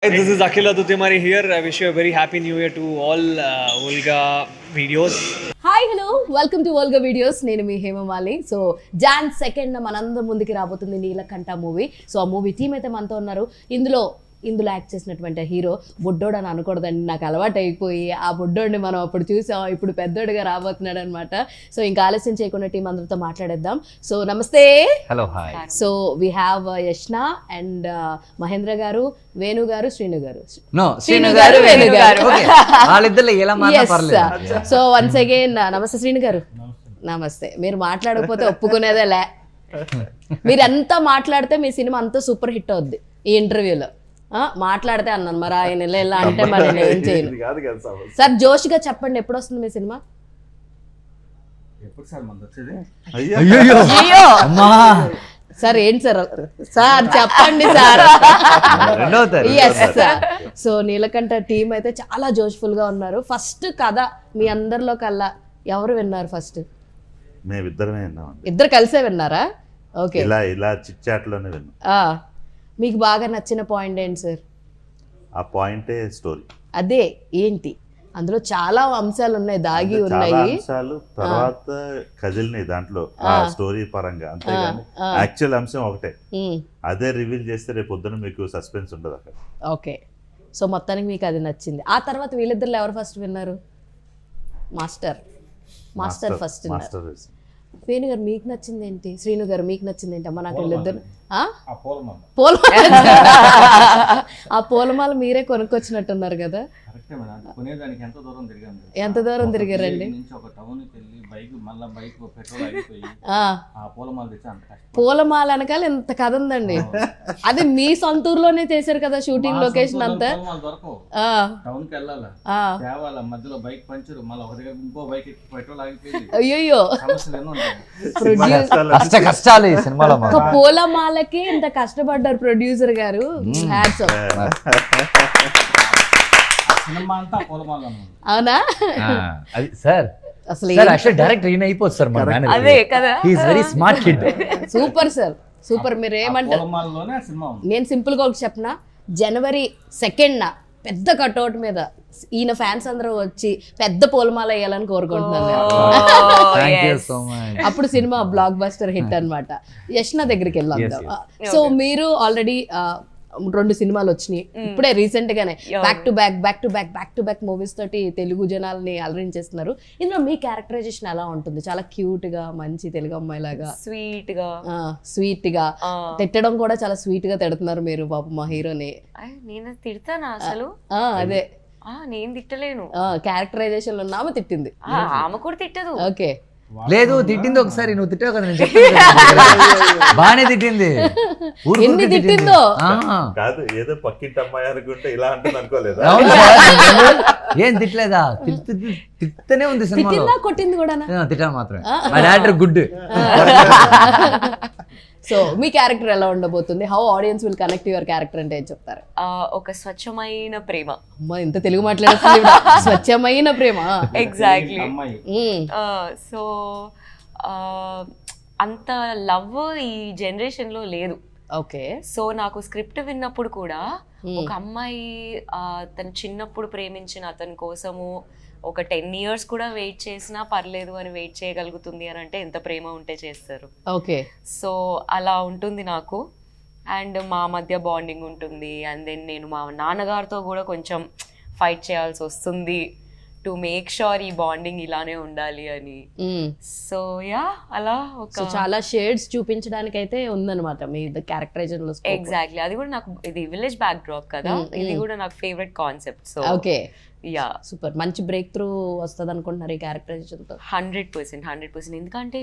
Hi, this is Akhil Adutyamari here. I wish you a very happy new year to all Volga videos. Hi hello welcome to Volga videos. నేను మీ Hemamali. So John 2nd మనందరం ముందుకి రాబోతుంది Neelakantha movie. So ఆ movie team అయితే మనతో ఉన్నారు. ఇందులో act చేసినటువంటి హీరో బుడ్డోడు అని అనకూడదండి, నాకు అలవాటు అయిపోయి ఆ బుడ్డోడిని మనం అప్పుడు చూసాం, ఇప్పుడు పెద్దోడిగా రాబోతున్నాడు అనమాట. సో ఇంకా ఆలస్యం చేయకుండా టీం అందరితో మాట్లాడేద్దాం. సో నమస్తే. Hello hi. So we have Yashna and Mahendra garu, Venu గారు, శ్రీను గారు. నో శ్రీను గారు, వేణు గారు. వాళ్ళిద్దరు ఎలా మాట్లాడ పర్లేదు. సో వన్స్ అగైన్ నమస్తే శ్రీను గారు. నమస్తే. మీరు మాట్లాడకపోతే ఒప్పుకునేదే లే. మీరు ఎంత మాట్లాడితే మీ సినిమా అంతా సూపర్ హిట్ అవుద్ది. ఈ ఇంటర్వ్యూలో మాట్లాడితే అన్నాను, మరి ఆయన ఇలా అంటే మరి నేను ఏం చేయను. సార్ జోష్గా చెప్పండి, ఎప్పుడు వస్తుంది మీ సినిమా? అయ్యో సార్ ఏంటి సార్? సార్ చెప్పండి sir. Yes sir. So Neelakantha team అయితే చాలా జోష్ఫుల్ గా ఉన్నారు. ఫస్ట్ కథ మీ అందరిలో కల్లా ఎవరు విన్నారు ఫస్ట్? మేమిద్దరమే విన్నామండి. ఇద్దరు కలిసే విన్నారా? ఓకే. ఇలా చిట్ చాట్ లోనే విన్నాం. మీకు బాగా నచ్చిన పాయింట్ ఏంటి సార్? ఆ పాయింటే స్టోరీ. అదే ఏంటి అందులో చాలా అంశాలు ఉన్నాయి, దాగి ఉన్నాయి. అంశాలు తర్వాత కదిలినాయి దాంట్లో ఆ స్టోరీ పరంగా, అంతేగాని యాక్చువల్ అంశం ఒకటే. అదే రివీల్ చేస్తే రేపు పొద్దున మీకు సస్పెన్స్ ఉండదు అక్కడ. ఓకే. సో మొత్తానికి మీకు అది నచ్చింది. ఆ తర్వాత వీళ్ళిద్దరు ఎవరు ఫస్ట్ విన్నారు? మాస్టర్ ఫస్ట్ విన్నారు. వేణు గారు మీకు నచ్చింది ఏంటి? శ్రీను గారు మీకు నచ్చింది ఏంటి? అమ్మ నాకు వీళ్ళిద్దరు ఆ పూలమాల మీరే కొనుక్కొచ్చినట్టున్నారు కదా. ఎంత దూరం తిరిగారండి? పూలమాల వెనకాల ఎంత కథ ఉందండి. అది మీ సొంత ఊర్లోనే చేశారు కదా షూటింగ్ లొకేషన్ అంతా. అయ్యో కష్టాలు ఈ సినిమాలో. పూలమాలకి ఇంత కష్టపడ్డారు ప్రొడ్యూసర్ గారు. Hats off. అవునా? అది సార్ అసలు యాక్చువల్లీ డైరెక్టర్ ఈయన అయిపోతుంది సార్. మా మేనేజర్ అదే కదా. He is very smart kid. Super sir, super. మీరు ఏమంటారు? నేను సింపుల్ గా ఒకటి చెప్పనా, January 2nd పెద్ద కట్అవుట్ మీద ఈయన ఫ్యాన్స్ అందరూ వచ్చి పెద్ద పూలమాల వేయాలని కోరుకుంటున్నాను. అప్పుడు సినిమా బ్లాక్ బస్టర్ హిట్ అన్నమాట. యష్నా దగ్గరికి వెళ్ళాం. సో మీరు ఆల్రెడీ 2 సినిమాలు వచ్చినాయి ఇప్పుడే రీసెంట్ గానే, బ్యాక్ టు బ్యాక్ మూవీస్ తోటి తెలుగు జనాల్ని అలరించేస్తున్నారు. ఇందులో మీ క్యారెక్టరైజేషన్ ఎలా ఉంటుంది? చాలా క్యూట్ గా, మంచి తెలుగు అమ్మాయి లాగా స్వీట్ గా తిట్టడం కూడా చాలా స్వీట్ గా తిడుతున్నారు మీరు పాప మా హీరోని. నేను తిడతానా అసలు? అదే నేను తిట్టలేను. క్యారెక్టరైజేషన్ లో ఆమె తిట్టింది, ఆమె కూడా తిట్టదు. ఓకే. లేదు తిట్టింది ఒకసారి, నువ్వు తిట్టావు కదా, నేను బాగానే తిట్టింది. ఎన్ని తిట్టిందో కాదు, ఏదో పక్కింటి అమ్మాయి అనుకుంటే ఇలా అంటే అనుకోలేదా? ఏం తిట్టలేదా? తిట్టనే ఉంది సినిమా. కొట్టింది కూడా తిట్టా మాత్రమే. మా డాక్టర్ గుడ్. సో మీ క్యారెక్టర్ ఎలా ఉండబోతుంది? How audience will connect your character అంటే ఏం చెప్తారు? ఒక స్వచ్ఛమైన ప్రేమ. అమ్మా ఇంత తెలుగు మాట్లాడుతుంది. స్వచ్ఛమైన ప్రేమ. ఎగ్జాక్ట్లీ. సో అంత లవ్ ఈ జనరేషన్ లో లేదు. ఓకే. సో నాకు స్క్రిప్ట్ విన్నప్పుడు కూడా ఒక అమ్మాయి తను చిన్నప్పుడు ప్రేమించిన అతని కోసము ఒక 10 years కూడా వెయిట్ చేసినా పర్లేదు అని వెయిట్ చేయగలుగుతుంది అని అంటే ఎంత ప్రేమ ఉంటే చేస్తారు. ఓకే. సో అలా ఉంటుంది నాకు. అండ్ మా మధ్య బాండింగ్ ఉంటుంది. అండ్ దెన్ నేను మా నాన్నగారితో కూడా కొంచెం ఫైట్ చేయాల్సి వస్తుంది టు మేక్ షూర్ ఈ బాండింగ్ ఇలానే ఉండాలి అని. సో యా అలా ఒక చాలా షేడ్స్ చూపించడానికి అయితే ఉందన్నమాట మీ క్యారెక్టరైజేషన్ లో. ఎగ్జాక్ట్లీ. అది కూడా నాకు, ఇది విలేజ్ బ్యాక్ డ్రాప్ కదా, ఇది కూడా నాకు favourite concept. So okay. Yeah super. మంచి బ్రేక్ త్రూ వస్తుంది అనుకుంటున్నారు ఈ క్యారెక్టరైజేషన్ తో? 100%. ఎందుకంటే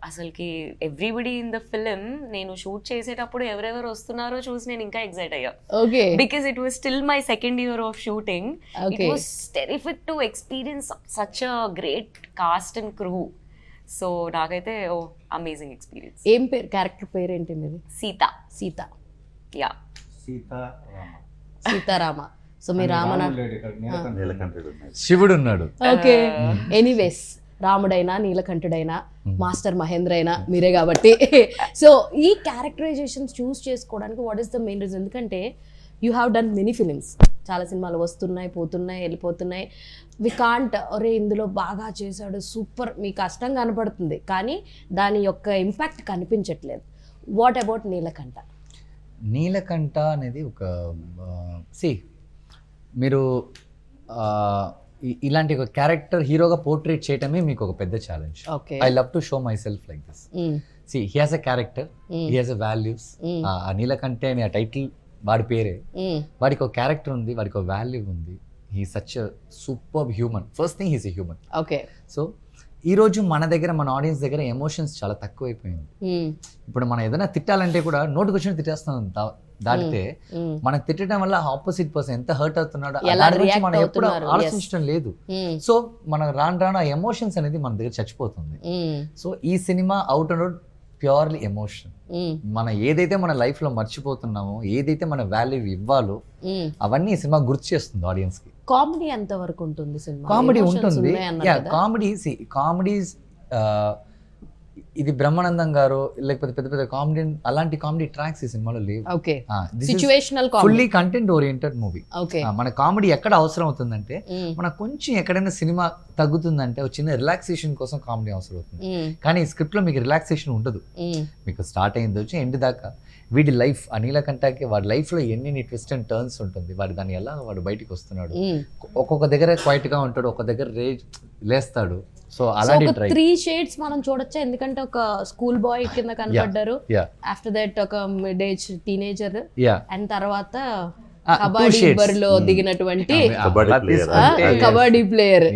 అసలుకి ఎవ్రీబడి ఇన్ ద ఫిలిం నేను షూట్ చేసేటప్పుడు ఎవరెవరు వస్తున్నారో చూసి నేను ఇంకా ఎక్సైట్ అయ్యా. Okay. Because it was still my 2nd year of shooting. It was terrific to experience such a great cost and crew. So నాకైతే అమేజింగ్ ఎక్స్పీరియన్స్. ఏం పేరు, క్యారెక్టర్ పేరు ఏంటి మీది? సీత. యా, సీతారామ. సో మీ రామన శివుడు ఉన్నాడు. ఓకే. ఎనీవేస్ రాముడైనా నీలకంఠుడైనా మాస్టర్ మహేంద్ర అయినా మీరే కాబట్టి. సో ఈ క్యారెక్టరైజేషన్స్ చూస్ చేసుకోవడానికి what is the main reason? ఎందుకంటే you have done many films, చాలా సినిమాలు వస్తున్నాయి పోతున్నాయి వెళ్ళిపోతున్నాయి. వి కాంట్ ఒరే ఇందులో బాగా చేశాడు సూపర్, మీ కష్టం కనపడుతుంది కానీ దాని యొక్క ఇంపాక్ట్ కనిపించట్లేదు. What about Neelakantha? నీలకంఠ అనేది ఒక మీరు ఇలాంటి ఒక క్యారెక్టర్ హీరోగా పోర్ట్రేట్ చేయటమే మీకు ఒక పెద్ద challenge. I love to show my self like this. He has a character, he has a values. ఆ నీలకంఠ అనే ఆ టైటిల్ వాడి పేరే, వాడికి ఒక క్యారెక్టర్ ఉంది, వాడికి ఒక వాల్యూ ఉంది. He such a super human. First thing he's a human. Okay. So ఈరోజు మన దగ్గర, మన ఆడియన్స్ దగ్గర ఎమోషన్స్ చాలా తక్కువైపోయింది. ఇప్పుడు మనం ఏదైనా తిట్టాలంటే కూడా నోటుకు వచ్చిన తిట్టేస్తాం దాటితే, మనకు తిట్టడం వల్ల ఆపోజిట్ పర్సన్ ఎంత హర్ట్ అవుతున్నాడో దాని గురించి మనం ఎప్పుడు ఆలోచించడం లేదు. సో మనం రాను ఆ ఎమోషన్స్ అనేది మన దగ్గర చచ్చిపోతుంది. సో ఈ cinema out and out purely emotion. మనం ఏదైతే మన లైఫ్ లో మర్చిపోతున్నామో, ఏదైతే మన వాల్యూ ఇవ్వాలో అవన్నీ ఈ సినిమా గుర్తు చేస్తుంది ఆడియన్స్ కి. కామెడీ ఎంత వరకు ఉంటుంది సినిమా? కామెడీ ఉంటుంది. కామెడీస్ ఇది బ్రహ్మానందం గారు లేకపోతే పెద్ద పెద్ద కామెడీ, అలాంటి కామెడీ ట్రాక్స్ ఈ సినిమాలో లేవు. Okay. Situational comedy, fully content oriented movie. Okay. మన కామెడీ ఎక్కడ అవసరం అవుతుందంటే, మనకు కొంచెం ఎక్కడైనా సినిమా తగ్గుతుందంటే ఒక చిన్న రిలాక్సేషన్ కోసం కామెడీ అవసరం అవుతుంది. కానీ ఈ స్క్రిప్ట్ లో మీకు రిలాక్సేషన్ ఉండదు. మీకు స్టార్ట్ అయింది వచ్చి ఎండ్ దాకా వీడి లైఫ్, ఆ నీలకంఠకి వాడి లైఫ్ లో ఎన్ని ట్విస్ట్ అండ్ టర్న్స్ ఉంటుంది, వాడు దాన్ని ఎలా వాడు బయటికి వస్తున్నాడు. ఒక్కొక్క దగ్గర క్వైట్ గా ఉంటాడు, ఒక్కొక్క దగ్గర లేస్తాడు. సో అలాంటి 3 షేడ్స్ మనం చూడొచ్చా? ఎందుకంటే ఒక స్కూల్ బాయ్ కింద కనపడ్డారు, ఆఫ్టర్ దట్ ఒక మిడ్ ఏజ్ టీనేజర్, అండ్ తర్వాత కబడ్డీ బరిలో దిగినటువంటి కబడ్డీ ప్లేయర్.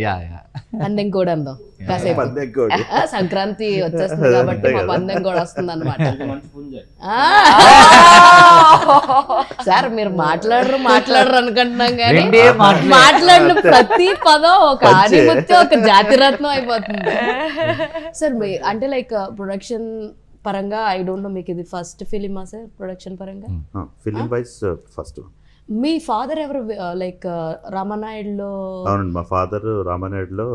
పందెం కూడా అందాం కాసేపు, సంక్రాంతి వచ్చేస్తుంది కాబట్టి మా పందెం కూడా వస్తుంది అనమాట. సార్ మీరు మాట్లాడరు అనుకుంటున్నాం కానీ మాట్లాడిన ప్రతి పదం ఒక ఆనిముత్యం, ఒక జాతిరత్నం అయిపోతుంది. సార్ అంటే లైక్ ప్రొడక్షన్ పరంగా ఐ డోంట్ నో, మీకు ఇది ఫస్ట్ ఫిలిమా సార్ ప్రొడక్షన్ పరంగా? Film wise first. మీ ఫాదర్ ఎవరు? లైక్ రామానాయుడులో? అవునండి, మా ఫాదర్ రామానాయుడులో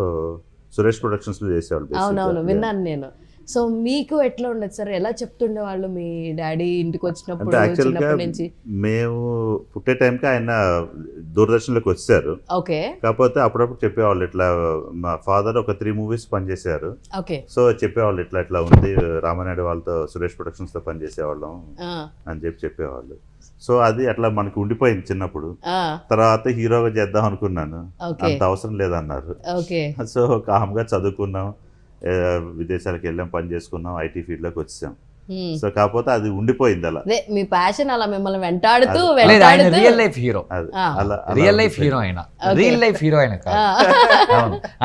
సురేష్ ప్రొడక్షన్స్ లో చేసేవాళ్ళు. అవునవును, విన్నాను నేను. సో మీకు ఎట్లా ఉండదు సార్? ఎలా చెప్తుండే వాళ్ళు మీ డాడీ ఇంటికి వచ్చినప్పుడు? చిన్నప్పటి నుంచి మేము పుట్టే టైంకి ఆయన దూరదర్శన్లోకి వచ్చారు. ఓకే. కాకపోతే అప్పుడప్పుడు చెప్పేవాళ్ళు ఇట్లా, మా ఫాదర్ ఒక 3 మూవీస్ పనిచేశారు. ఓకే. సో చెప్పేవాళ్ళు ఇట్లా ఉంది, రామానాయుడు వాళ్ళతో సురేష్ ప్రొడక్షన్స్ తో పనిచేసేవాళ్ళం అని చెప్పేవాళ్ళు. సో అది అట్లా మనకి ఉండిపోయింది చిన్నప్పుడు. తర్వాత హీరోగా చేద్దాం అనుకున్నాను, అంత అవసరం లేదన్నారు. సో కామ్గా చదువుకున్నాం, విదేశాలకు వెళ్ళాం, పని చేసుకున్నాం, ఐటీ ఫీల్డ్ లోకి వచ్చాం. సో కాకపోతే అది ఉండిపోయింది అలా. మీ ప్యాషన్ అలా మిమ్మల్ని వెంటాడుతూ real life hero. Real life hero అయినా, రియల్ లైఫ్ హీరో అయినా కాదు.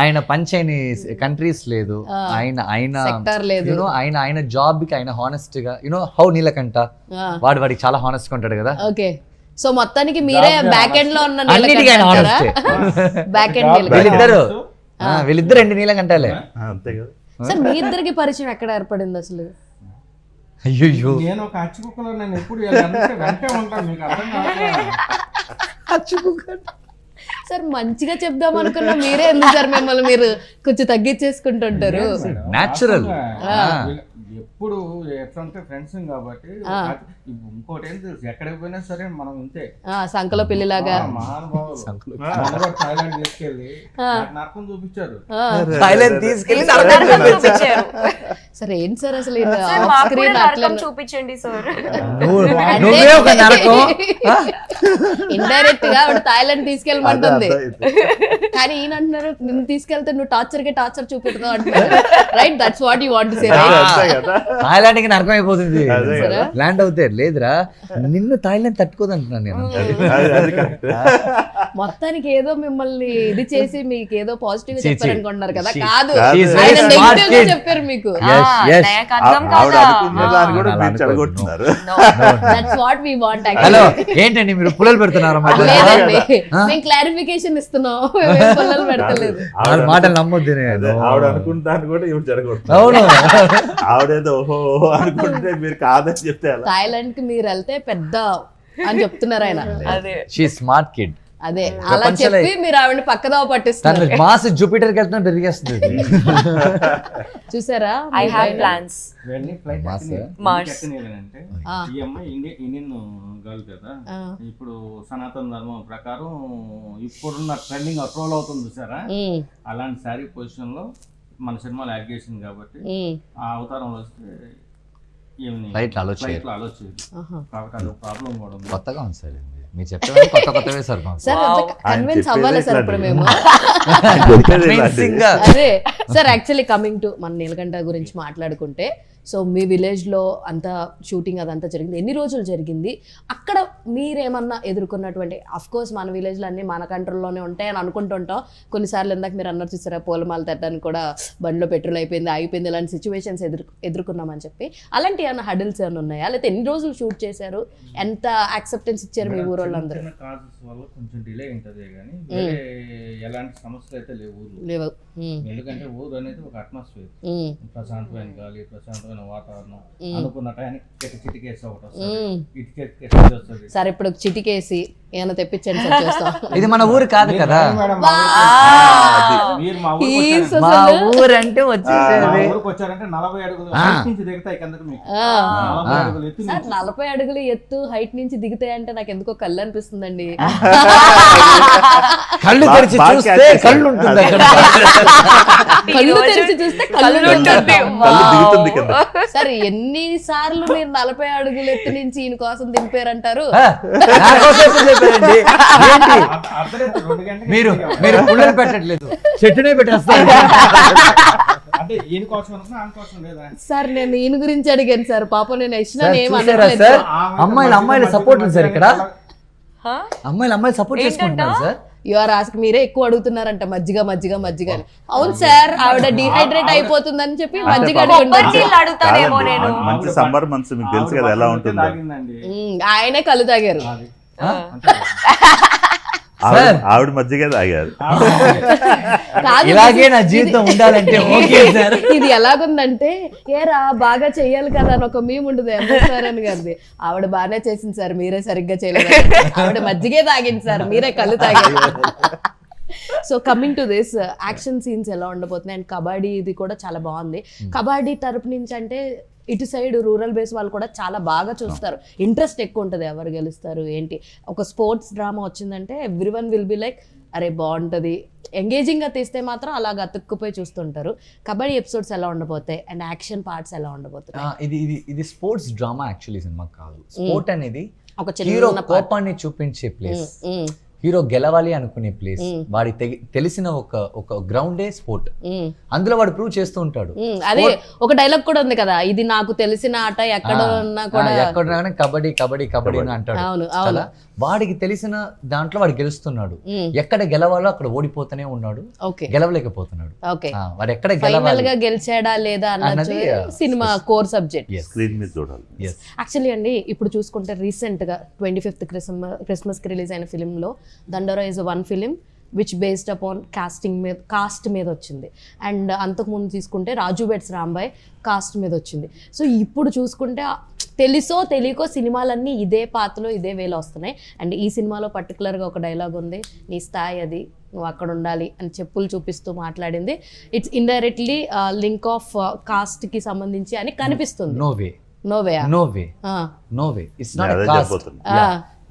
ఆయన పంచైని కంట్రీస్ లేదు, ఆయన జాబ్ కి ఆయన హానెస్ట్ గా, హౌ నీలకంఠ వాడికి చాలా హానెస్ట్ గా ఉంటాడు కదా. ఓకే. సో మొత్తానికి మీరే బ్యాక్ ఎండ్ లో ఉన్న బ్యాక్ ఎండ్ వీళ్ళిద్దరు 2 నీలకంఠలే. అంతే కదా సార్. మీ ఇద్దరికి పరిచయం ఎక్కడ ఏర్పడింది అసలు? అయ్యో, నేను ఒక అచ్చుకుక్కలో నేను ఎప్పుడు వెంటే ఉంటాను, మీకు అర్థం కాదు. సార్ మంచిగా చెప్దాం అనుకున్నా, మీరే ఎందుకు సార్ మిమ్మల్ని మీరు కొంచెం తగ్గించేసుకుంటుంటారు? న్యాచురల్. ఎప్పుడు ఎట్లా ఉంటే ఫ్రెండ్స్ కాబట్టి. ఇంకోటి ఏం తెలుసు, ఎక్కడికి పోయినా సరే మనం ఇంతే, సంకలో పిల్లిలాగా. మహానుభావుడు థాయిలాండ్ తీసుకెళ్ళి నరకం చూపించారు. సార్ ఏంటి సార్ అసలు చూపించండి సార్. ఇండైరెక్ట్ గా థాయిలాండ్ తీసుకెళ్ళమంటుంది, కానీ ఈయన అంటున్నారు నిన్ను తీసుకెళ్తే నువ్వు టార్చర్ చూపెడతావు అంటున్నారు. Right, that's what you want to say. Thailand కి నరకం అయిపోతుంది ల్యాండ్ అవుతే. లేదురా, నిన్ను థాయిలాండ్ తట్టుకోదు అంటున్నాను నేను. మొత్తానికి ఏదో మిమ్మల్ని ఇది చేసి మీకు ఏదో పాజిటివ్ చెప్పారు అనుకుంటున్నారు కదా? కాదు, చెప్పారు మీకు. హలో, ఏంటండి మీరు పుల్లలు పెడుతున్నారు? మేము క్లారిఫికేషన్ ఇస్తున్నాం, పుల్లలు పెడతలేదు. మాటలు నమ్మొద్దు. ఆవిడ అనుకుంటాను కూడా ఇవి జరగదు. అవును, ఆవిడేదో ఓహో అనుకుంటే మీరు కాదని చెప్తే థాయిలాండ్ కి మీరు వెళ్తే పెద్ద అని చెప్తున్నారు ఆయన. She smart kid. అదే అలా చెప్పి మీరు ఆవిడ పక్కదావ పట్టిస్తారు. తను మాస్ జూపిటర్కి వెళ్తున్నా తిరిగేస్తుంది. చూసారా? I have plans. వెళ్ళి ఫ్లైట్ మార్స్. ఎక్కనేదంటే ఈ అమ్మాయి ఇండియన్ గర్ల్ కదా, ఇప్పుడు సనాతన ధర్మం ప్రకారం ఇప్పుడున్న ట్రెండింగ్ అప్రూవల్ అవుతుంది చూసారా, అలాంటి శారీ పొజిషన్ లో మన సినిమాలో యాడ్ చేసింది కాబట్టి ఆ అవతారంలో వస్తే ఫ్లైట్ ఆలోచన కాబట్టి అది ప్రాబ్లం కూడా ఉంది. కొత్తగా ఉంది సార్, మీరు చెప్పే కొత్తవే సార్. సార్ కన్విన్స్ అవ్వాలి సార్ ఇప్పుడు మేము. Amazing-గా. అదే సార్, యాక్చువల్లీ కమింగ్ టు మన నీలకంఠ గురించి మాట్లాడుకుంటే, సో మీ విలేజ్లో అంతా షూటింగ్ అదంతా జరిగింది, ఎన్ని రోజులు జరిగింది అక్కడ? మీరేమన్నా ఎదుర్కొన్నటువంటి, అఫ్ కోర్స్ మన విలేజ్లో అన్నీ మన కంట్రోల్లోనే ఉంటాయని అనుకుంటుంటాం. కొన్నిసార్లు ఇందాక మీరు అన్నారు చూసారా, పూలమాల తట్టడానికి కూడా బండిలో పెట్రోల్ అయిపోయింది, ఆగిపోయింది, ఇలాంటి సిచ్యువేషన్స్ ఎదుర్కొన్నామని చెప్పి. అలాంటి ఏమైనా హడిల్స్ ఏమైనా ఉన్నాయా? లేకపోతే ఎన్ని రోజులు షూట్ చేశారు, ఎంత యాక్సెప్టెన్స్ ఇచ్చారు మీ ఊరోళ్ళందరూ? కాజెస్ వల్ల కొంచెం డిలే ఉంటుంది కానీ ఎలాంటి సమస్యలు అయితే లేవు. ఎందుకంటే ఊరు అనేది ఒక అట్మాస్ఫియర్, ప్రశాంతమైన గాలి, ప్రశాంతమైన వాతావరణం. అనుకున్న టైంకి చిటికేసి ఒకటి వస్తుంది. సరే ఇప్పుడు చిటికేసి ఏమైనా తెప్పించండి సార్, చూస్తాం. ఇది మన ఊరు కాదు కదా, మీరు మా ఊరు అంటే ఊరికి వచ్చారంటే 40 అడుగులు నుంచి దిగుతాయి కిందకి మీకు. 40 అడుగులు ఎత్తు. సార్ 40 అడుగులు ఎత్తు హైట్ నుంచి దిగుతాయి అంటే నాకు ఎందుకో కళ్ళు అనిపిస్తుందండి. కళ్ళు తెరిచి చూస్తే కళ్ళు ఉంటుంది అక్కడ. కళ్ళు తెరిచి చూస్తే కళ్ళు ఉంటుంది. దిగుతుంది కింద. సార్ ఎన్నిసార్లు మీరు 40 అడుగులు ఎత్తు నుంచి ఈయన కోసం దింపారంటారు? మీరు మీరు పుల్లలు పెట్టట్లేదు, చెట్టునే పెట్టేస్తారు. అంటే ఈయన కోసం లేదా సార్ నేను ఈయన గురించి అడిగాను సార్, పాపం నేను యశ్నా సార్. అమ్మాయిలు సపోర్ట్ సార్ ఇక్కడ, అమ్మాయిలు సపోర్ట్ చేసుకుంటున్నారు సార్. యువర్ ఆస్క్, మీరే ఎక్కువ అడుగుతున్నారంట మజ్జిగ మజ్జిగ మజ్జిగ అని. అవును సార్, ఆవిడ డిహైడ్రేట్ అయిపోతుందని చెప్పి మజ్జిగ అడుగుతానేమో నేను. మంచి సమ్మర్ మంత్స్ మీకు తెలుసు కదా ఎలా ఉంటుందో. ఆయనే కళ్ళు తాగారు, ఆవిడ మధ్యగా తాగారు. ఇలాగే నా జీవితం ఉండాలంటే ఓకే సార్. ఇది ఎలాగుందంటే, ఏరా బాగా చెయ్యాలి కదా అని ఒక మేము ఉండదు సార్ అని గారిది. ఆవిడ బాగానే చేసింది సార్, మీరే సరిగ్గా చేయలేదు. ఆవిడ మజ్జిగే తాగింది సార్, మీరే కళ్ళు తాగారు. So coming to this, action scenes ఎలా ఉండబోతున్నాయి? అండ్ కబడ్డీ ఇది కూడా చాలా బాగుంది. కబడ్డీ తరపు నుంచి అంటే ఇటు సైడ్ రూరల్ బేస్ వాళ్ళు కూడా చాలా బాగా చూస్తారు, ఇంట్రెస్ట్ ఎక్కువ ఉంటుంది ఎవరు గెలుస్తారు ఏంటి. ఒక స్పోర్ట్స్ డ్రామా వచ్చిందంటే ఎవ్రీవన్ విల్ బి లైక్ అరే బాగుంటుంది, ఎంగేజింగ్గా తీస్తే మాత్రం అలాగ అతుక్కుపోయి చూస్తుంటారు. కబడ్డీ ఎపిసోడ్స్ ఎలా ఉండబోతాయి అండ్ యాక్షన్ పార్ట్స్ ఎలా ఉండబోతాయి? ఇది స్పోర్ట్స్ డ్రామా యాక్చువల్లీ సినిమా కాదు. స్పోర్ట్ అనేది ఒక హీరో కోపాన్ని చూపించే ప్లేస్, హీరో గెలవాలి అనుకునే ప్లేస్, వాడికి తెలిసిన ఒక గ్రౌండే స్పోర్ట్. అందులో వాడు ప్రూవ్ చేస్తూ ఉంటాడు. అదే ఒక డైలాగ్ కూడా ఉంది కదా, ఇది నాకు తెలిసిన ఆట, ఎక్కడ ఉన్నా కూడా ఎక్కడ కబడ్డీ కబడ్డీ కబడ్డీ అని అంటాడు. వాడికి తెలిసిన దాంట్లో వాడు గెలుస్తున్నాడు, ఎక్కడ గెలవాలో అక్కడ ఓడిపోతూనే ఉన్నాడు, గెలవలేకపోతున్నాడు. వాడు ఎక్కడ గెలిచాడా లేదా అన్నది సినిమా కోర్ సబ్జెక్ట్. యాక్చువల్లీ అండి ఇప్పుడు చూసుకుంటే రీసెంట్ గా 25th క్రిస్మస్ కి రిలీజ్ అయిన ఫిలిం లో దండోరా is one film which based upon cost మీద వచ్చింది. అండ్ అంతకుముందు తీసుకుంటే రాజు వెడ్స్ రాంబాయ్ కాస్ట్ మీద వచ్చింది. సో ఇప్పుడు చూసుకుంటే తెలుసో తెలియకో సినిమాలన్నీ ఇదే పాత్రలో ఇదే వేలో వస్తున్నాయి. అండ్ ఈ సినిమాలో పర్టికులర్గా ఒక డైలాగ్ ఉంది, నీ స్థాయి అది, నువ్వు అక్కడ ఉండాలి అని చెప్పులు చూపిస్తూ మాట్లాడింది. ఇట్స్ ఇండైరెక్ట్లీ లింక్ ఆఫ్ కాస్ట్కి సంబంధించి అని కనిపిస్తుంది.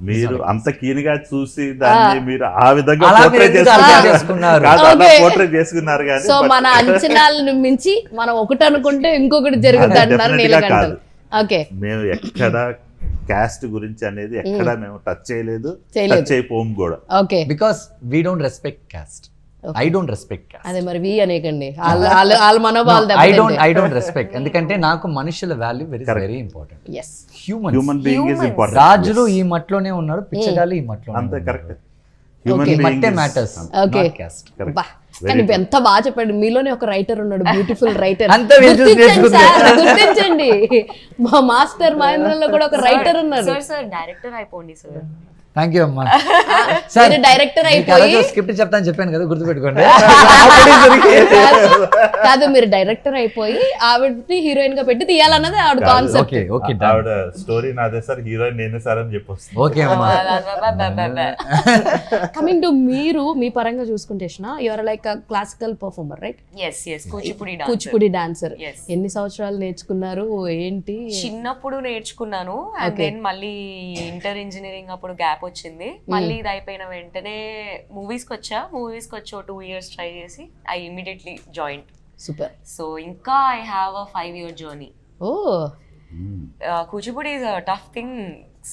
మీరు అంత కీన్గా చూసి దాన్ని మీరు ఆ విధంగా చేసుకున్నారు కానీ సో మన అంచనాలను మించి మనం ఒకటి అనుకుంటే ఇంకొకటి జరుగుతుంది అంటున్నారు నీలకంఠలు. ఓకే, మేము ఎక్కడ కాస్ట్ గురించి అనేది ఎక్కడ మేము టచ్ చేయలేదు, టచ్ చేయపోము కూడా. Okay, because we don't respect caste. I don't respect caste. అదే మరి వి అనేకండి, వాళ్ళ మనోభావాలు I don't respect, ఎందుకంటే నాకు మనుషుల value very important. Human being is important. రాజులు ఈ మట్లోనే ఉన్నారు, పిచ్చగాళ్ళు ఈ మట్లోనే అంతే. కరెక్ట్, మట్టే మ్యాటర్స్. ఓకే, కానీ ఎంత బాగా చెప్పండి. మీలోనే ఒక రైటర్ ఉన్నాడు, బ్యూటిఫుల్ రైటర్. గుర్తించండి, మా మాస్టర్ మహేంద్రలో కూడా ఒక రైటర్ ఉన్నారు. సార్ డైరెక్టర్ అయిపోండి సార్. థ్యాంక్ యూ అమ్మా. మీరు డైరెక్టర్ అయిపోయి స్క్రిప్ట్ చెప్తాను చెప్పాను కదా, గుర్తుపెట్టుకోండి. కాదు, మీరు డైరెక్టర్ అయిపోయి ఆవిడని హీరోయిన్ గా పెట్టి తీయాలన్నది ఆవిడ కాన్సెప్ట్. ఓకే ఓకే ఆవిడ స్టోరీ నాదే సార్, హీరోయిన్ నేనే సార్ అని చెప్పొస్తుంది. ఓకే అమ్మా. కమింగ్ టు మీరు మీ పరంగా చూసుకుంటే your like classical performer right? Yes Kuchipudi dancer. Yes. ఎన్ని సంవత్సరాలు నేర్చుకున్నారు ఏంటి? చిన్నప్పుడు నేర్చుకున్నాను అండ్ దెన్ మళ్ళీ ఇంటర్ ఇంజనీరింగ్ అప్పుడు గ్యాప్ వచ్చింది. మళ్ళీ ఇది అయిపోయిన వెంటనే మూవీస్ కి వచ్చా. మూవీస్ కి వచ్చి 2 years ట్రై చేసి I immediately join. Super. So ఇంకా I have a 5-year journey. Oh Kuchipudi is a tough thing.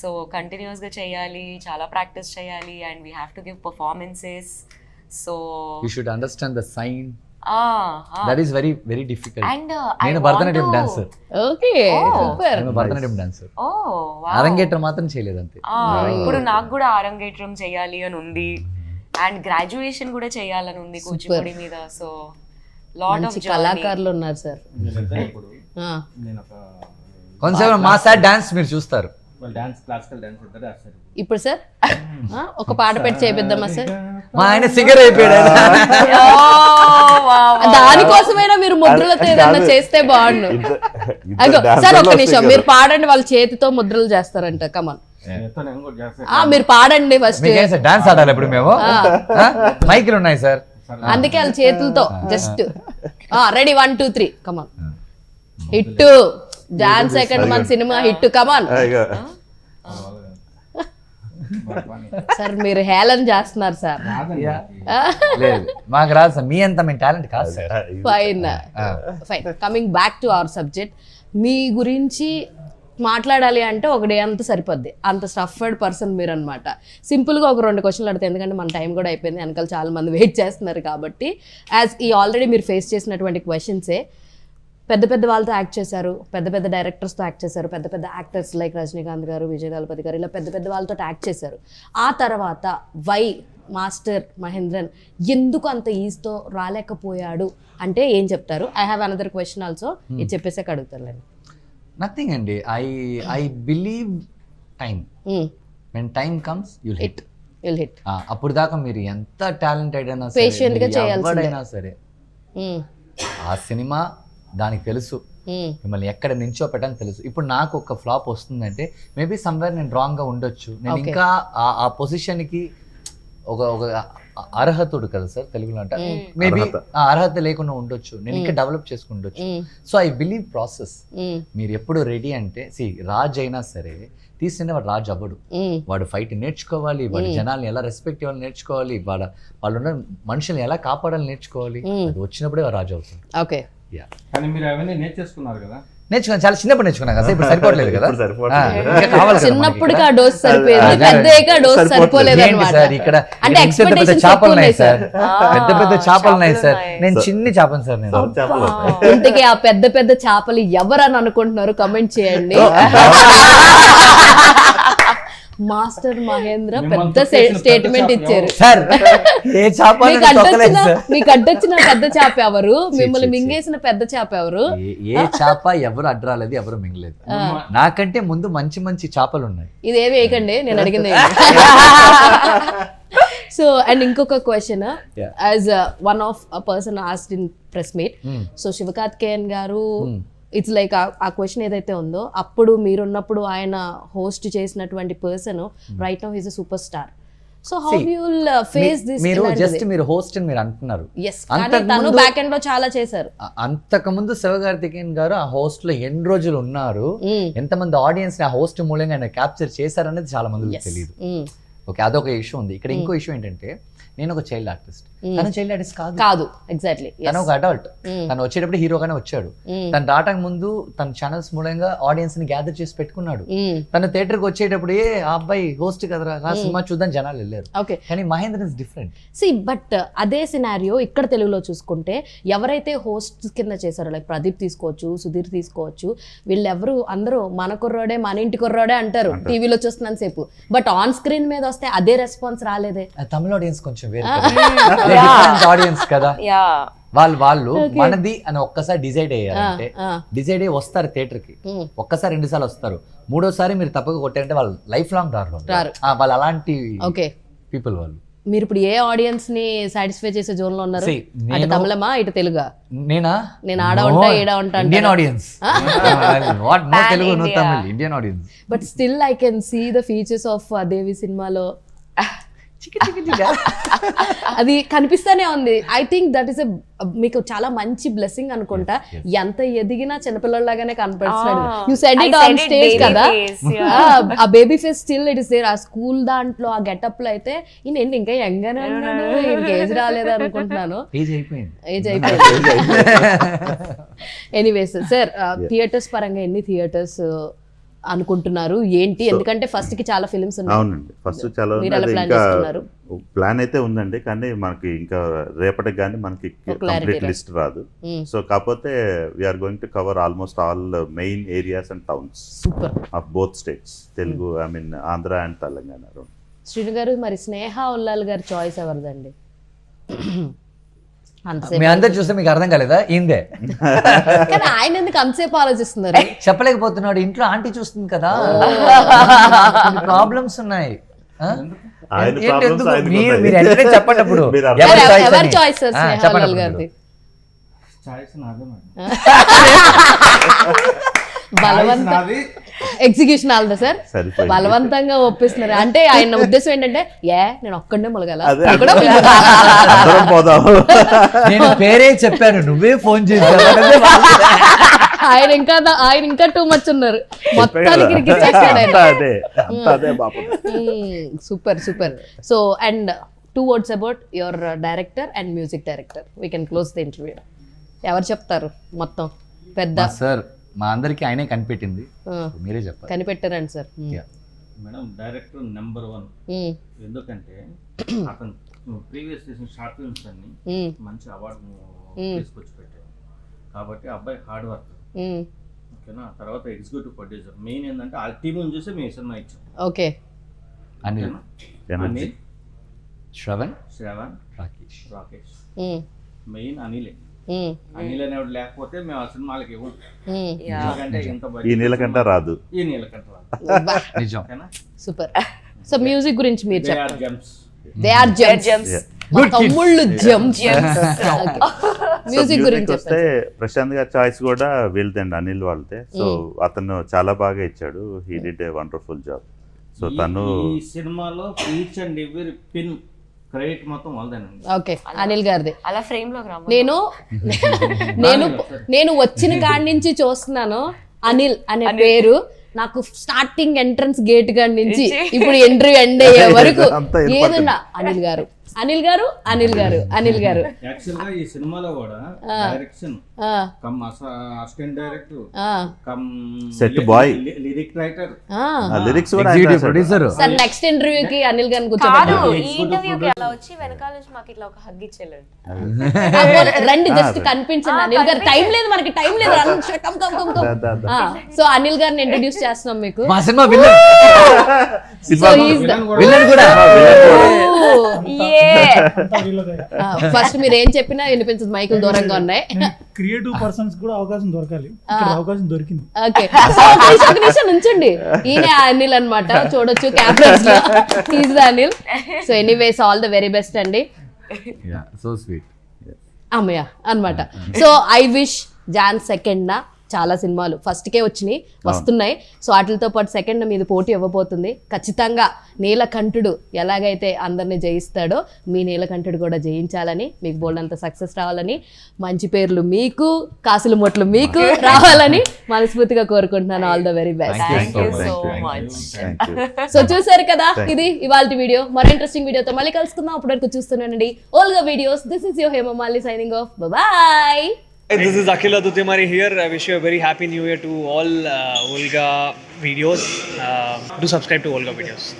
So continuous గా చేయాలి, చాలా ప్రాక్టీస్ చేయాలి and we have to give performances. So you should understand the sign. That is very very difficult. And నేను Bharatanatyam dancer. Okay super. నేను Bharatanatyam dancer. అరంగేట్రం మాత్రం చేయలేదు అంతే. ఇప్పుడు నాకు కూడా అరంగేట్రం చేయాలి అని ఉంది అండ్ గ్రాడ్యుయేషన్ కూడా చేయాలని ఉంది కూచిపూడి మీద. సో లాట్ ఆఫ్ కళాకారులు ఉన్నారు సార్. ఇప్పుడు ఆ. నేను ఒక కొంచెం మా సార్ డాన్స్ మీరు చూస్తారు. డాన్స్, క్లాసికల్ డాన్స్ ఇద్దరు వేస్తారు. ఇప్పుడు సార్ ఒక పాట పెట్టి చేపిద్దామా సార్? మా ఆయన సిగర్ అయిపోయాడు. దానికోసమైనా మీరు ముద్రలతో ఏదన్నా చేస్తే బాగుండు. అయ్యో సార్ ఒక్క నిమిషం, మీరు పాడండి, వాళ్ళ చేతితో ముద్రలు చేస్తారంట. కమాన్ నేను కూడా చేస్తాను. మీరు పాడండి ఫస్ట్. డాన్స్ ఆడాలి ఇప్పుడు మేము. మైకులు ఉన్నాయి సార్, అందుకే వాళ్ళ చేతులతో జస్ట్ రెడీ 1 2 3 కమాన్. హిట్ డాన్స్ సెకండ్ మన సినిమా హిట్. కమాన్ సార్, మీరు హేళన చేస్తున్నారు సార్. లేదు మాకు రాదు సార్, మీ అంత మేము టాలెంట్ కాదు sir. Fine fine. Coming back to our subject, మీ గురించి మాట్లాడాలి అంటే ఒక డే అంతా సరిపోద్ది. అంత స్టఫ్డ్ పర్సన్ మీరు అనమాట. సింపుల్గా ఒక 2 క్వశ్చన్లు అడితే, ఎందుకంటే మన టైం కూడా అయిపోయింది, వెనకాల చాలా మంది వెయిట్ చేస్తున్నారు కాబట్టి. యాజ్ ఈ ఆల్రెడీ మీరు ఫేస్ చేసినటువంటి క్వశ్చన్సే, పెద్ద పెద్ద వాళ్ళతో యాక్ట్ చేశారు, పెద్ద పెద్ద డైరెక్టర్స్తో యాక్ట్ చేశారు, పెద్ద పెద్ద యాక్టర్స్ లైక్ రజనీకాంత్ గారు, విజయ్ దళపతి గారు, ఇలా పెద్ద పెద్ద వాళ్ళతో యాక్ట్ చేశారు. ఆ తర్వాత వై మాస్టర్ మహేంద్రన్ ఎందుకు అంత ఈజీతో రాలేకపోయాడు అంటే ఏం చెప్తారు? I have another question also, ఇది చెప్పేసాక అడుగుతాను. నథింగ్ అండి, I believe time. When time comes you'll hit. అప్పుడు దాకా మీరు ఎంత టాలెంటెడ్ అయినా సరే, ఎవడైనా సరే, ఆ సినిమా దానికి తెలుసు మిమ్మల్ని ఎక్కడ నించో పెట్టని తెలుసు. ఇప్పుడు నాకు ఒక ఫ్లాప్ వస్తుందంటే మేబీ సమ్వేర్ నేను రాంగ్గా ఉండొచ్చు. నేను ఇంకా ఆ పొజిషన్కి ఒక అర్హతుడు కదా సార్ తెలుగులో అంటే, మేబీ ఆ అర్హత లేకుండా ఉండొచ్చు, నేను ఇంకా డెవలప్ చేసుకుండొచ్చు. So I believe process. మీరు ఎప్పుడు రెడీ అంటే, రాజ్ అయినా సరే తీసిన వాడు రాజు అవ్వడు. వాడు ఫైట్ నేర్చుకోవాలి, వాడు జనాల్ని ఎలా రెస్పెక్ట్ ఇవ్వాలి నేర్చుకోవాలి, వాళ్ళున్న మనుషుల్ని ఎలా కాపాడాలి నేర్చుకోవాలి. అది వచ్చినప్పుడే రాజు అవుతుంది. ఓకే, కానీ మీరు అవన్నీ నేర్చేసుకున్నారు కదా. నేర్చుకున్నాను, చాలా చిన్నప్పుడు నేర్చుకున్నాను కదా, ఇప్పుడు సరిపోవట్లేదు కదా. చిన్నప్పటికి ఆ డోస్ సరిపోయింది, పెద్దగా డోస్ సరిపోలేదు అన్నమాట. ఇక్కడ అంటే ఎక్స్పెక్టేషన్స్ చేపలు ఉన్నాయి సార్, పెద్ద పెద్ద చేపలు ఉన్నాయి సార్, నేను చిన్ని చేపను సార్. నేను ఇంతకీ ఆ పెద్ద పెద్ద చేపలు ఎవరని అనుకుంటున్నారు కమెంట్ చేయండి. మాస్టర్ మహేంద్ర పెద్ద స్టేట్మెంట్ ఇచ్చారు సార్. మీకు అడ్డొచ్చిన పెద్ద చేప ఎవరు? మిమ్మల్ని మింగేసిన పెద్ద చేప ఎవరు? ఏ చేప ఎవరు అడ్రాలేదు, ఎవరు మింగలేదు. నాకంటే ముందు మంచి మంచి చేపలు ఉన్నాయి. ఇదేమి వేయకండి, నేను అడిగింది. సో అండ్ ఇంకొక question, as one of a person asked in press meet, so Sivakarthikeyan గారు, ఇట్స్ లైక్ ఆ క్వశ్చన్ ఏదైతే ఉందో, అప్పుడు మీరున్నప్పుడు ఆయన హోస్ట్ చేసినటువంటి person right now is a super star. So how you will face this? మీరు జస్ట్ మీరు హోస్ట్ అని మీరు అంటున్నారు. yes, కానీ తను బ్యాక్ ఎండ్ లో చాలా చేశారు. అంతకుముందు శివకార్తికేయన్ గారు ఆ హోస్ట్ లో ఎన్ని రోజులు ఉన్నారు, ఎంతమంది ఆడియన్స్ ఆ హోస్ట్ మూలంగా ఆయన క్యాప్చర్ చేశారనేది చాలా మందికి తెలియదు. ఓకే, అదొక ఇష్యూ ఉంది. ఇక్కడ ఇంకో ఇష్యూ ఏంటంటే, నేను ఒక చైల్డ్ ఆర్టిస్ట్, తను చైల్డ్ ఆర్టిస్ట్ కాదు. ఎగ్జాక్ట్లీ, తను ఒక అడల్ట్. తను వచ్చేటప్పుడు హీరోగానే వచ్చాడు. తను రావడానికి ముందు తన ఛానల్స్ మూలంగా ఆడియన్స్ ని గ్యాదర్ చేసి పెట్టుకున్నాడు. తన థియేటర్ కి వచ్చేటప్పుడు ఆ అబ్బాయి హోస్ట్ కదరా, ఆ సినిమా చూద్దాం జనాలు వెళ్ళారు. కానీ మహేంద్ర ఇస్ డిఫరెంట్. బట్ అదే సినారియో ఇక్కడ తెలుగులో చూసుకుంటే, ఎవరైతే హోస్ట్ కింద చేశారో, లైక్ ప్రదీప్ తీసుకోవచ్చు, సుధీర్ తీసుకోవచ్చు, వీళ్ళెవరు అందరూ మన కుర్రోడే, మన ఇంటి కుర్రోడే అంటారు టీవీలో చూస్తున్నాను సేపు. బట్ ఆన్ స్క్రీన్ మీద వస్తే అదే రెస్పాన్స్ రాలేదే. తమిళ ఆడియన్స్ కొంచెం ఆడియన్స్ కదా. వాళ్ళు మనది అని ఒక్కసారి డిసైడ్ అయ్యారంటే డిసైడ్ అయ్యి వస్తారు థియేటర్ కి, ఒక్కసారి 2 సార్లు వస్తారు, 3వసారి మీరు తప్పక కొట్టారంటే వాళ్ళు లైఫ్ లాంగ్ రారు. వాళ్ళు అలాంటి పీపుల్ వాళ్ళు. మీరు ఇప్పుడు ఏ ఆడియన్స్ ని సాటిస్ఫై చేసే జోన్ లో ఉన్నారు? అటు తమిళమా ఇటు తెలుగా? నేను ఆడ ఉంటా ఈడ ఉంటా Indian audience. What no Telugu no Tamil, Indian audience. But still I can see the features of Devi సినిమాలో. అది కనిపిస్తానే ఉంది. ఐ థింక్ దట్ ఈస్ మీకు చాలా మంచి బ్లెస్సింగ్ అనుకుంటా. ఎంత ఎదిగినా చిన్నపిల్లలాగానే కనిపిస్తున్నాడు. You said it on stage కదా, ఆ baby face still it is there. ఆ స్కూల్ దాంట్లో ఆ గెటప్ లో అయితే ఈయన ఇంకా యంగ్ గానే ఉన్నాడు, ఈయనకి ఏజ్ రాలేదు అనుకుంటున్నాను. ఏజ్ అయిపోయింది. ఎనీవేస్ సార్, థియేటర్స్ పరంగా ఎన్ని థియేటర్స్ అనుకుంటున్నారు ఏంటి? ఎందుకంటే ఫస్ట్ కి చాలా ఫిల్మ్స్ ఉన్నాయి. అవునండి, ఫస్ట్ చాలా ప్లాన్ అయితే ఉందండి, కానీ మనకి ఇంకా రేపటికి కానీ మనకి కంప్లీట్ లిస్ట్ రాదు. సో కాకపోతే we are going to cover almost all main areas and towns of both states, Telugu I mean Andhra and Telangana. Srinu garu, మరి స్నేహ ఉల్లాల్ గారి చాయిస్ ఎవరిదండి? మీ అందరు చూస్తే మీకు అర్థం కాలేదా? ఇందే. కానీ ఆయన ఎందుకు అంతసేపు ఆలోచిస్తున్నారు? చెప్పలేకపోతున్నాడు, ఇంట్లో ఆంటీ చూస్తుంది కదా, ప్రాబ్లమ్స్ ఉన్నాయి. మీరు ఎంటనే చెప్పండి. అప్పుడు ఎవరి చాయిస్ సార్ స్నేహ ఉల్లాల్ గారిది? బలవంత ఎగ్జిక్యూషన్ ఆల్దా సార్? బలవంతంగా ఒప్పిస్తున్నారు అంటే ఆయన ఉద్దేశం ఏంటంటే నేను ఒక్కడే మొలగాల, నేను పేరే చెప్పాను, నువ్వే ఫోన్ చేసావు. ఆయన ఇంకా టూ మచ్ ఉన్నారు మొత్తానికి. Super super. So and 2 words about your director and music director. We can close the interview. ఎవరు చెప్తారు మొత్తం పెద్ద? సార్ మా అందరికి ఆయనే కనిపెట్టింది, మీరే చెప్పారు. కనిపెట్టారండి సార్. Madam director number 1. ఎందుకంటే అతను ప్రీవియస్ చేసిన షార్ట్ ఫిల్మ్స్ అన్ని మంచి అవార్డు తీసుకొచ్చి పెట్టారు కాబట్టి అబ్బాయి హార్డ్ వర్క్. ఓకేనా? తర్వాత ఎగ్జిక్యూటివ్ ప్రొడ్యూసర్. మెయిన్ ఏంటంటే ఆ టీమ్ చూసి మేము సినిమా ఇచ్చాం. ఓకే. అనిల్, శ్రవణ్, రాకేష్. మెయిన్ అనిలే. అనిల్ అనేవాడు లేకపోతే మేము ఆ సినిమాలకి ఇవ్వం. ఈ నీలకంట రాదు. నిజం. సూపర్. సో మ్యూజిక్ గురించి మీరు చెప్పండి. మ్యూజిక్ గురించి వస్తే ప్రశాంత్ గారి చాయిస్ కూడా వీళ్ళదండి, అనిల్ వాళ్ళదే. సో అతను చాలా బాగా ఇచ్చాడు. He did a wonderful job. So తను ఈ సినిమాలో each and every pin credit మొత్తం వాళ్ళదేనండి. ఓకే, అనిల్ గారిది. అలా ఫ్రేమ్ లో నేను వచ్చిన కాడి నుంచి చూస్తున్నాను అనిల్ అనే పేరు. నాకు స్టార్టింగ్ ఎంట్రన్స్ గేట్ కాడి నుంచి ఇప్పుడు ఎంట్రీ ఎండ్ అయ్యే వరకు ఏదన్నా అనిల్ గారు యాక్చువల్ గా ఈ సినిమాలో కూడా direction cum assistant director cum set boy lyric writer lyrics కూడా ప్రొడ్యూసర్. సార్ నెక్స్ట్ ఇంటర్వ్యూ కి అనిల్ గారిని కూర్చోబెట్టారు. ఈ ఇంటర్వ్యూకి అలా వచ్చి వెనకాల నుంచి మాకు ఇట్లా ఒక హగ్ ఇచ్చేలేండి. రండి జస్ట్ కనిపించండి అనిల్ గారు. టైం లేదు, మనకి టైం లేదు. సో అనిల్ గారిని ఇంట్రొడ్యూస్ చేస్తున్నాం మీకు. మా సినిమా విలన్ కూడా. ఫస్ట్ మీరు ఏం చెప్పినా వినిపించదు, మైకులు దూరంగా ఉన్నాయి. క్రియేటివ్ పర్సన్స్ కూడా అవకాశం దొరకాలి, అవకాశం దొరికింది. ఓకే, ఒక నిమిషం ఉంచండి. ఈయన అనిల్ అన్నమాట, చూడొచ్చు క్యాప్టెన్స్ లో. Is the Anil. So anyways all the very best అండి. సో స్వీట్ అమ్మయ్య అన్నమాట. So I wish John 2nd చాలా సినిమాలు ఫస్ట్కే వస్తున్నాయి. సో వాటితో పాటు 2nd మీద పోటీ ఇవ్వబోతుంది. ఖచ్చితంగా నీలకంఠుడు ఎలాగైతే అందరినీ జయిస్తాడో మీ నీలకంఠుడు కూడా జయించాలని, మీకు బోల్డంత సక్సెస్ రావాలని, మంచి పేర్లు మీకు, కాసుల మొట్లు మీకు రావాలని మనస్ఫూర్తిగా కోరుకుంటున్నాను. All the very best. So చూసారు కదా, ఇది ఇవాల్టి వీడియో. మరో ఇంట్రెస్టింగ్ వీడియోతో మళ్ళీ కలుసుకుందాం. అప్పటి వరకు చూస్తున్నానండి Volga videos. This is your Hemamalini signing off. Bye. This is Akhil Adutimari here. I wish you a very happy new year to all Olga videos. Do subscribe to Olga videos.